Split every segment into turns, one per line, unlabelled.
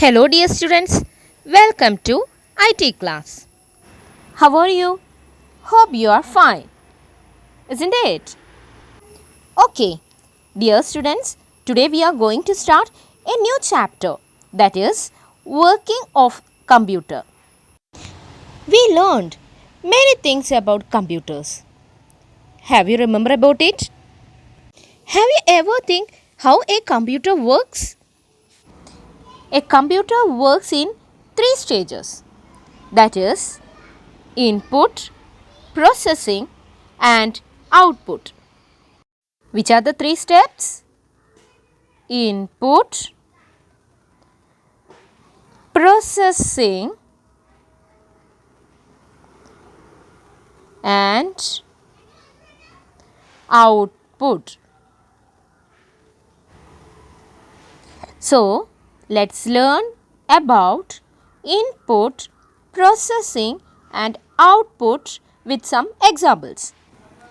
Hello dear students, welcome to IT class. How are you? Hope you are fine, isn't it? Okay, dear students, today we are going to start a new chapter, that is working of computer. We learned many things about computers. Have you remember about it? Have you ever think how a computer works? A computer works in three stages, that is input, processing and output. Which are the three steps? Input, processing and output. So, let's learn about input, processing and output with some examples.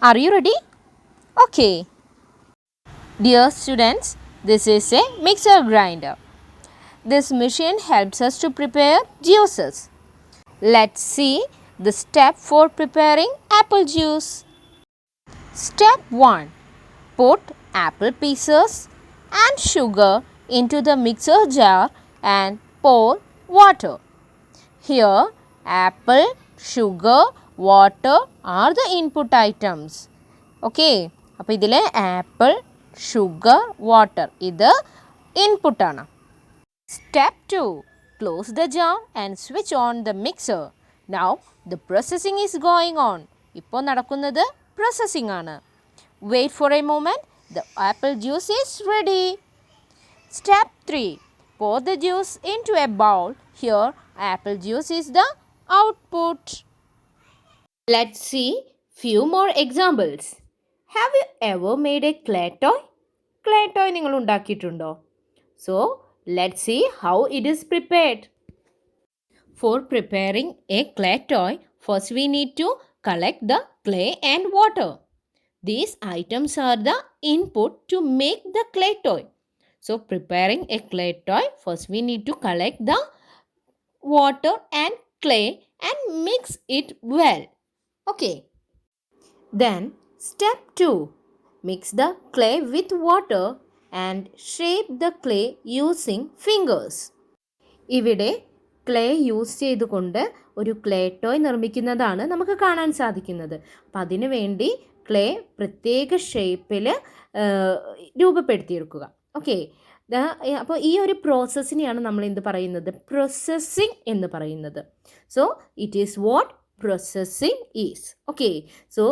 Are you ready? Okay. Dear students, this is a mixer grinder. This machine helps us to prepare juices. Let's see the step for preparing apple juice. Step 1. Put apple pieces and sugar into the mixer jar and pour water. Here, apple, sugar, water are the input items. Okay. അപ്പോൾ ഇതിൽ apple, sugar, water ഇത് ഇൻപുട്ടാണ്. Step 2. Close the jar and switch on the mixer. Now the processing is going on. ഇപ്പോൾ നടക്കുന്നത് processing ആണ്. Wait for a moment. The apple juice is ready. Step 3. Pour the juice into a bowl. Here apple juice is the output. Let's see few more examples. Have you ever made a clay toy? Clay toy നിങ്ങൾ ഉണ്ടാക്കിയിട്ടുണ്ടോ? So, let's see how it is prepared. For preparing a clay toy, first we need to collect the clay and water. These items are the input to make the clay toy. So, preparing a clay toy, first we need to collect the water and clay and mix it well. Okay. Then, step 2. Mix the clay with water and shape the clay using fingers. ഇവിടെ clay use ചെയ്തുകൊണ്ട് ഒരു clay toy നിർമ്മിക്കുന്നതാണ് നമുക്ക് കാണാൻ സാധിക്കുന്നത്. അപ്പം അതിനു വേണ്ടി clay പ്രത്യേക ഷേപ്പിൽ രൂപപ്പെടുത്തിയെടുക്കുക. ഓക്കെ. അപ്പോൾ ഈ ഒരു പ്രോസസ്സിനെയാണ് നമ്മൾ എന്ത് പറയുന്നത്? പ്രോസസ്സിംഗ് എന്ന് പറയുന്നത്. So it is what processing is. Okay, so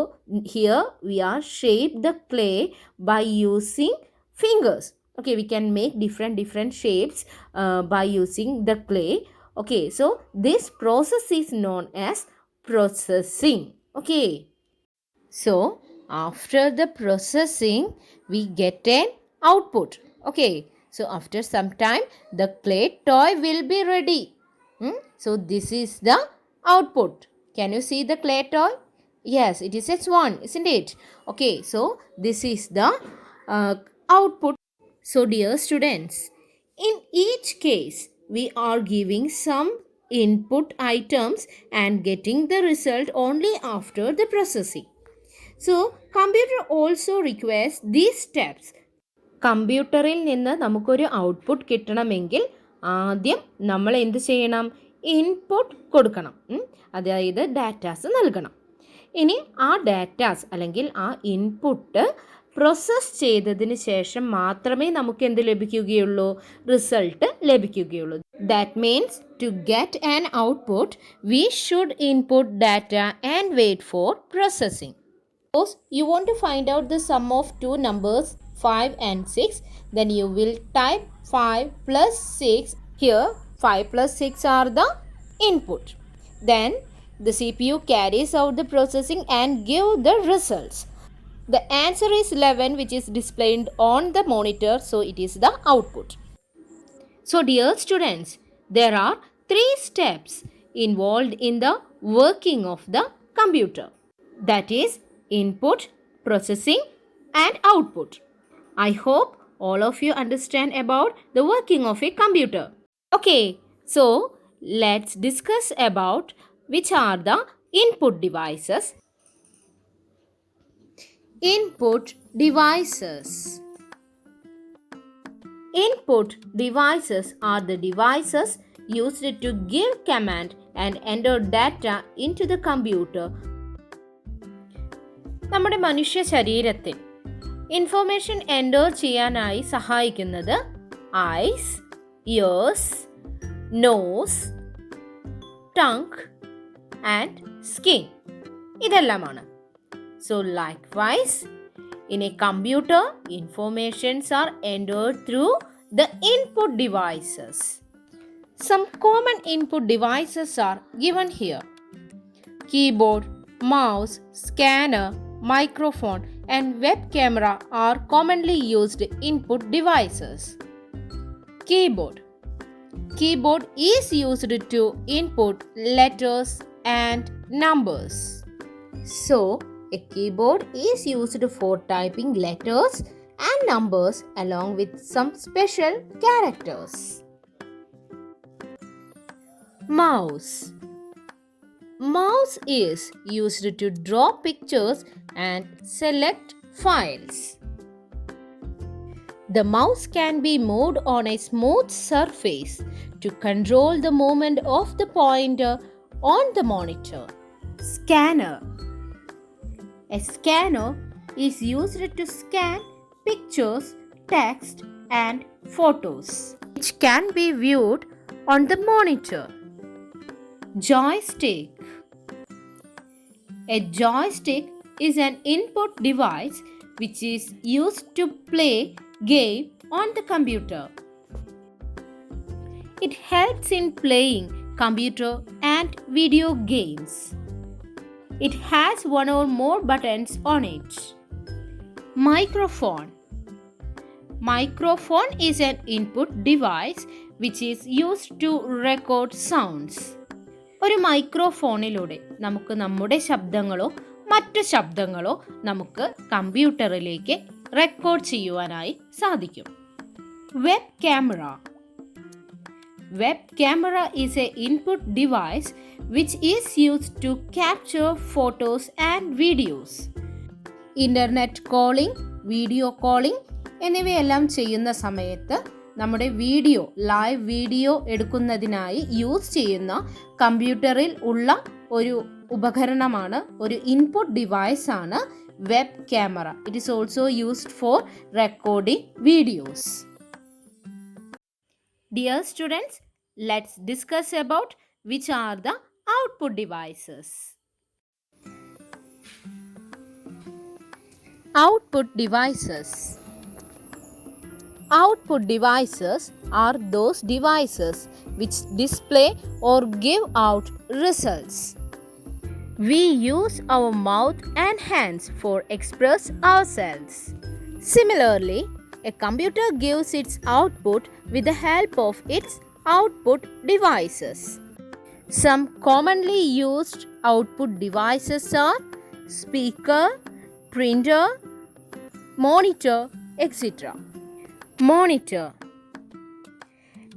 here we are shape the clay by using fingers. Okay, we can make different shapes by using the clay. Okay, so this process is known as processing. Okay, so after the processing we get an output. Okay, so after some time the clay toy will be ready. So this is the output. Can you see the clay toy? Yes, it is S1, isn't it? Okay, so this is the output. So dear students, in each case, we are giving some input items and getting the result only after the processing. So, computer also requires these steps. കമ്പ്യൂട്ടറിൽ നിന്ന് നമുക്കൊരു output കിട്ടണമെങ്കിൽ ആദ്യം നമ്മൾ എന്ത് ചെയ്യണം? Input കൊടുക്കണം. അതായത് ഡാറ്റാസ് നൽകണം. ഇനി ആ ഡാറ്റാസ് അല്ലെങ്കിൽ ആ ഇൻപുട്ട് പ്രോസസ്സ് ചെയ്തതിന് ശേഷം മാത്രമേ നമുക്ക് എന്ത് ലഭിക്കുകയുള്ളൂ? റിസൾട്ട് ലഭിക്കുകയുള്ളൂ. That means to get an output we should input data and wait for processing. Suppose you want to find out the sum of two numbers 5 and 6, then you will type 5 plus 6. Here 5 plus 6 are the input. Then the CPU carries out the processing and give the results. The answer is 11, which is displayed on the monitor, so it is the output. So dear students, there are 3 steps involved in the working of the computer. That is input, processing and output. I hope all of you understand about the working of a computer. Okay, so let's discuss about which are the input devices. Input devices. Input devices are the devices used to give command and enter data into the computer. നമ്മുടെ മനുഷ്യ ശരീരത്തിൽ information enter ചെയ്യാനായി സഹായിക്കുന്നത് eyes, ears, nose, tongue and skin ഇതെല്ലാമാണ്. So likewise in a computer, informations are entered through the input devices. Some common input devices are given here. Keyboard, mouse, scanner, microphone, and web camera are commonly used input devices. Keyboard. Keyboard is used to input letters and numbers. So, a keyboard is used for typing letters and numbers along with some special characters. Mouse. Mouse is used to draw pictures and select files. The mouse can be moved on a smooth surface to control the movement of the pointer on the monitor. Scanner. A scanner is used to scan pictures, text, and photos, which can be viewed on the monitor. Joystick. A joystick is an input device which is used to play game on the computer. It helps in playing computer and video games. It has one or more buttons on it. Microphone. Microphone is an input device which is used to record sounds. ഒരു മൈക്രോഫോണിലൂടെ നമുക്ക് നമ്മുടെ ശബ്ദങ്ങളോ മറ്റു ശബ്ദങ്ങളോ നമുക്ക് കമ്പ്യൂട്ടറിലേക്ക് record ചെയ്യുവാനായി സാധിക്കും. Web camera. Web camera is an input device which is used to capture photos and videos. Internet calling, video calling എന്നിവയെല്ലാം ചെയ്യുന്ന സമയത്ത് നമ്മുടെ ലൈവ് വീഡിയോ എടുക്കുന്നതിനായി യൂസ് ചെയ്യുന്ന കമ്പ്യൂട്ടറിൽ ഉള്ള ഒരു ഉപകരണമാണ്, ഒരു ഇൻപുട്ട് ഡിവൈസാണ് web camera. It is also used for recording videos. Dear students, let's discuss about which are the output devices. Output devices. Output devices are those devices which display or give out results. We use our mouth and hands for express ourselves. Similarly, a computer gives its output with the help of its output devices. Some commonly used output devices are speaker, printer, monitor, etc. Monitor.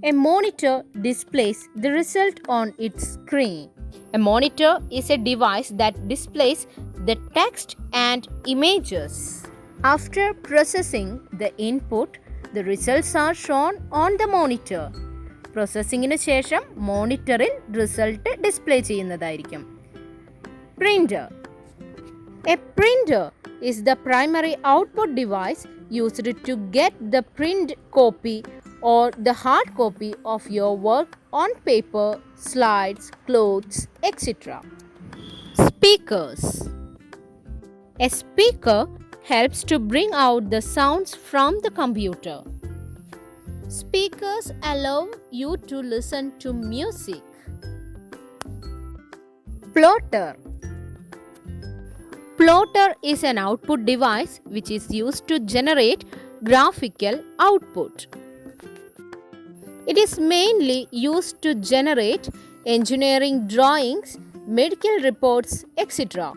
A monitor displays the result on its screen. A monitor is a device that displays the text and images. After processing the input, the results are shown on the monitor. പ്രോസസ്സിങ്ങിന് ശേഷം മോണിറ്ററിൽ result display ചെയ്യുന്നതായിരിക്കും. Printer. A printer is the primary output device used to get the print copy or the hard copy of your work on paper, slides, clothes, etc. Speakers. A speaker helps to bring out the sounds from the computer. Speakers allow you to listen to music. Plotter. Plotter is an output device which is used to generate graphical output. It is mainly used to generate engineering drawings, medical reports, etc.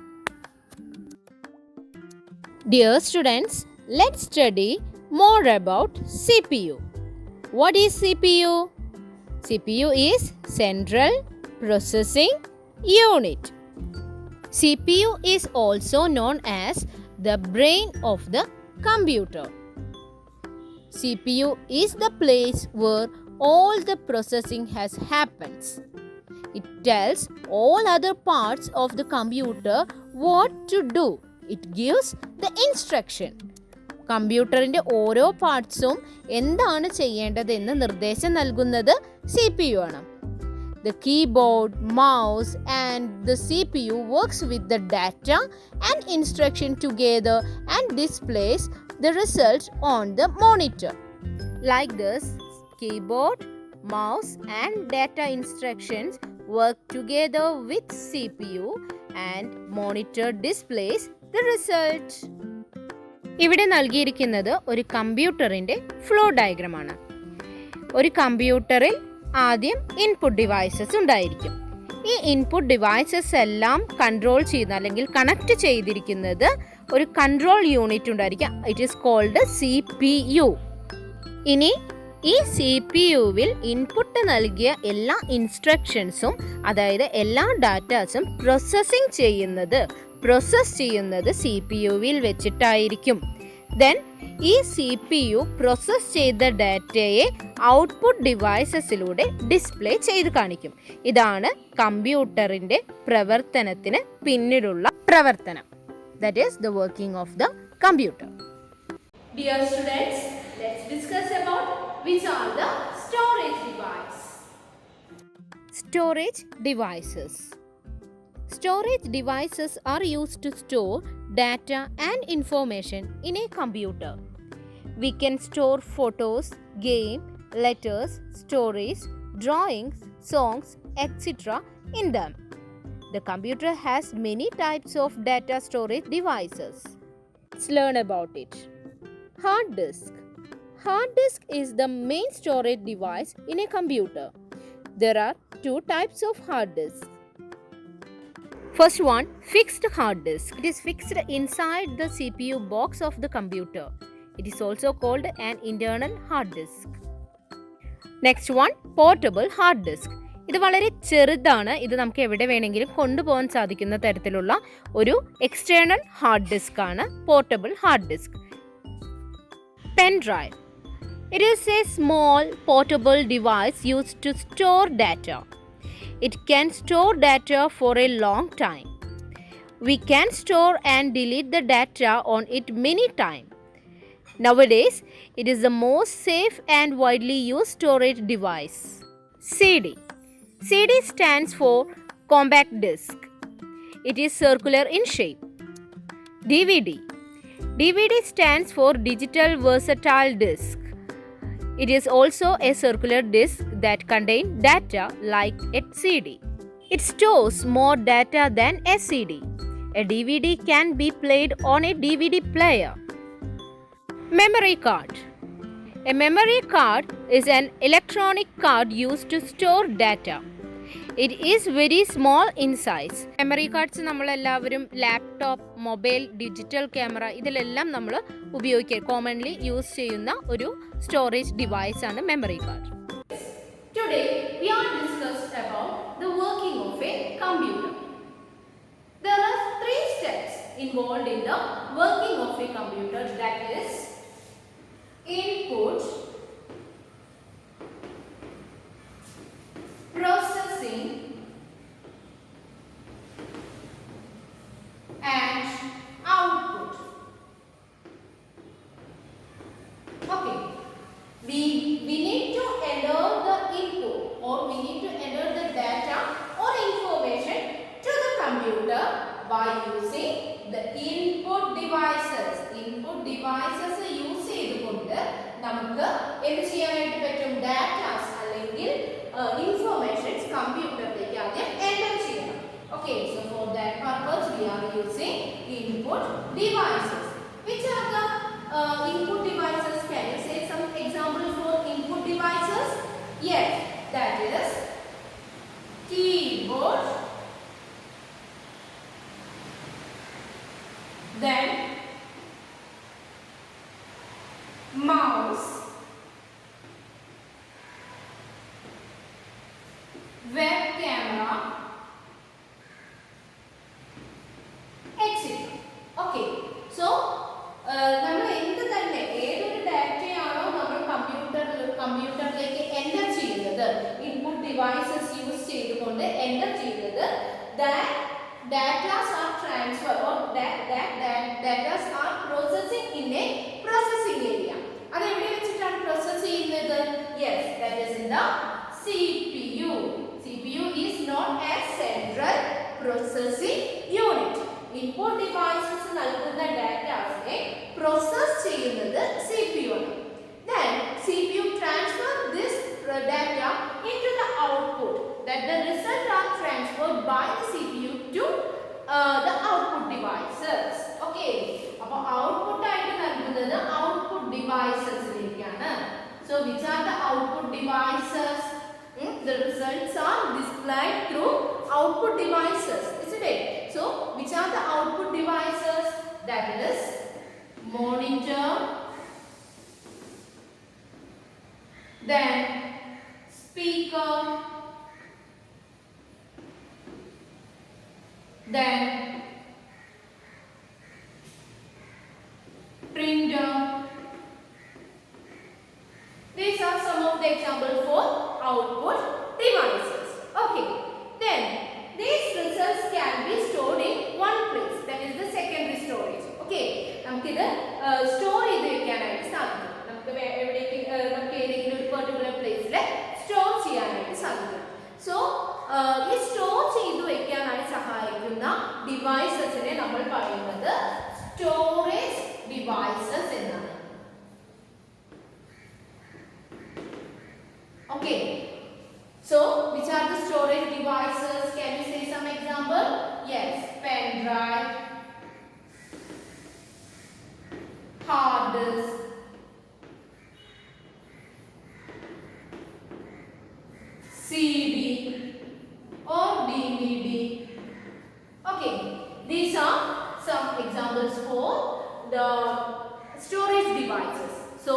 Dear students, let's study more about CPU. What is CPU? CPU is Central Processing Unit. CPU is also known as the brain of the computer. CPU is the place where all the processing has happens. It tells all other parts of the computer what to do. It gives the instruction. കമ്പ്യൂട്ടറിൻ്റെ ഓരോ പാർട്സും എന്താണ് ചെയ്യേണ്ടതെന്ന് നിർദ്ദേശം നൽകുന്നത് CPU ആണ്. The keyboard, mouse and the CPU works with the data and instruction together and displays the result on the monitor. Like this, keyboard, mouse and data instructions work together with CPU and monitor displays the result. ഇവിടെ നൽകിയിരിക്കുന്നത് ഒരു കമ്പ്യൂട്ടറിൻ്റെ flow ഡയഗ്രമാണ്. ഒരു കമ്പ്യൂട്ടറിൽ ആദ്യം input devices ഉണ്ടായിരിക്കും. ഈ input devices എല്ലാം കൺട്രോൾ ചെയ്യുന്ന അല്ലെങ്കിൽ കണക്ട് ചെയ്തിരിക്കുന്നത് ഒരു കൺട്രോൾ യൂണിറ്റ് ഉണ്ടായിരിക്കും. It is called CPU. ഇനി ഈ CPU-വിൽ ഇൻപുട്ട് നൽകിയ എല്ലാ ഇൻസ്ട്രക്ഷൻസും, അതായത് എല്ലാ ഡാറ്റാസും പ്രോസസ്സ് ചെയ്യുന്നത് CPU-വിൽ വെച്ചിട്ടായിരിക്കും. ദെൻ ഈ CPU പ്രോസസ്സ് ചെയ്ത ഡാറ്റയെ ഔട്ട്പുട്ട് ഡിവൈസസിലൂടെ ഡിസ്പ്ലേ ചെയ്ത് കാണിക്കും. ഇതാണ് കമ്പ്യൂട്ടറിൻ്റെ പ്രവർത്തനത്തിന് പിന്നിലുള്ള പ്രവർത്തനം. That is the working of the computer. Dear students, let's discuss about which are the storage devices. Storage devices. Storage devices are used to store data and information in a computer. We can store photos, games, letters, stories, drawings, songs, etc. in them. The computer has many types of data storage devices. Let's learn about it. Hard disk. Hard disk is the main storage device in a computer. There are two types of hard disk. First one, fixed hard disk. It is fixed inside the CPU box of the computer. It is also called an internal hard disk. Next one, portable hard disk. ഇത് വളരെ ചെറുതാണ്. ഇത് നമുക്ക് എവിടെ വേണമെങ്കിലും കൊണ്ടുപോകാൻ സാധിക്കുന്ന തരത്തിലുള്ള ഒരു എക്സ്റ്റേണൽ ഹാർഡ് ഡിസ്ക് ആണ് portable hard disk. Pen drive. It is a small portable device used to store data. It can store data for a long time. We can store and delete the data on it many times. Nowadays, it is the most safe and widely used storage device. CD. CD stands for compact disc. It is circular in shape. DVD. DVD stands for digital versatile disc. It is also a circular disc that contains data like a CD. It stores more data than a CD. A DVD can be played on a DVD player. Memory card. A memory card is an electronic card used to store data. It is very small in size. Memory cards നമ്മളെല്ലാവരും laptop, mobile, digital camera ഇതിലെല്ലാം നമ്മൾ commonly use ചെയ്യുന്ന ഒരു storage device ആണ് memory card. Today we are discussed about the working of a computer. There are 3 steps involved in the working of a computer, that is input, processing and output. Okay, we need to enter the input, or we need to enter the data or information to the computer by using the input devices. Input devices use ചെയ്തുകൊണ്ട് നമുക്ക് എന്ത് ചെയ്യാനായിട്ട് പറ്റും? Datas അല്ലെങ്കിൽ informations കമ്പ്യൂട്ടറിലേക്ക് ആദ്യം enter ചെയ്യണം. Okay, so for that purpose we are using input devices. Which are the input devices? Can you say some examples for input devices? Yes, that is keyboard, then mouse, web camera, etc. Okay. So നമ്മൾ എന്ത് തന്നെ ഏതൊരു ഡാറ്റയാണോ നമ്മൾ കമ്പ്യൂട്ടറിലേക്ക് enter ചെയ്യുന്നത്, input devices use ചെയ്തുകൊണ്ട് enter ചെയ്യുന്നത്, datas are transferred or datas are processing in a processing area. അത് എവിടെ വെച്ചിട്ടാണ് പ്രോസസ് ചെയ്യുന്നത്? Yes, that is in the CPU. CPU is known as central processing unit. Input devices നൽകുന്ന ഡാറ്റാസിനെ process ചെയ്യുന്നത് CPU ആണ്. Then CPU transfer this data into the output, that the result are transferred by the CPU to the output devices. Okay, അപ്പോൾ output ആയിട്ട് നൽകുന്നത് output ഡിവൈസസിലേക്കാണ്. So which are the output devices? The results are displayed through output devices, isn't it? So which are the output devices? That is monitor, then speaker, then printer. These are some of the examples for output devices. Okay, then these results can be stored in one place, that is the secondary storage. Okay, നമുക്കിത് store ചെയ്ത് വെക്കാനായിട്ട് സാധിക്കും. നമുക്ക് ഏതെങ്കിലും ഒരു particular പ്ലേസിൽ store ചെയ്യാനായിട്ട് സാധിക്കും. സോ ഈ സ്റ്റോർ ചെയ്തു വെക്കാനായി സഹായിക്കുന്ന ഡിവൈസസിനെ നമ്മൾ പറയുന്നത് സ്റ്റോറേജ് ഡിവൈസസ് എന്നാണ്. Okay, so which are the storage devices? Can you say some example? Yes, pen drive, hard disk, CD or DVD. Okay, these are some examples for the storage devices. So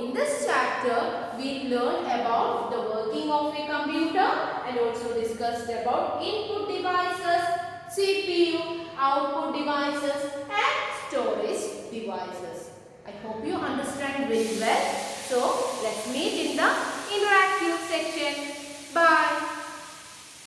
in this chapter we learned about the working of a computer and also discussed about input devices, CPU, output devices and storage devices. I hope you understand very well. So let's meet in the interactive section. Bye.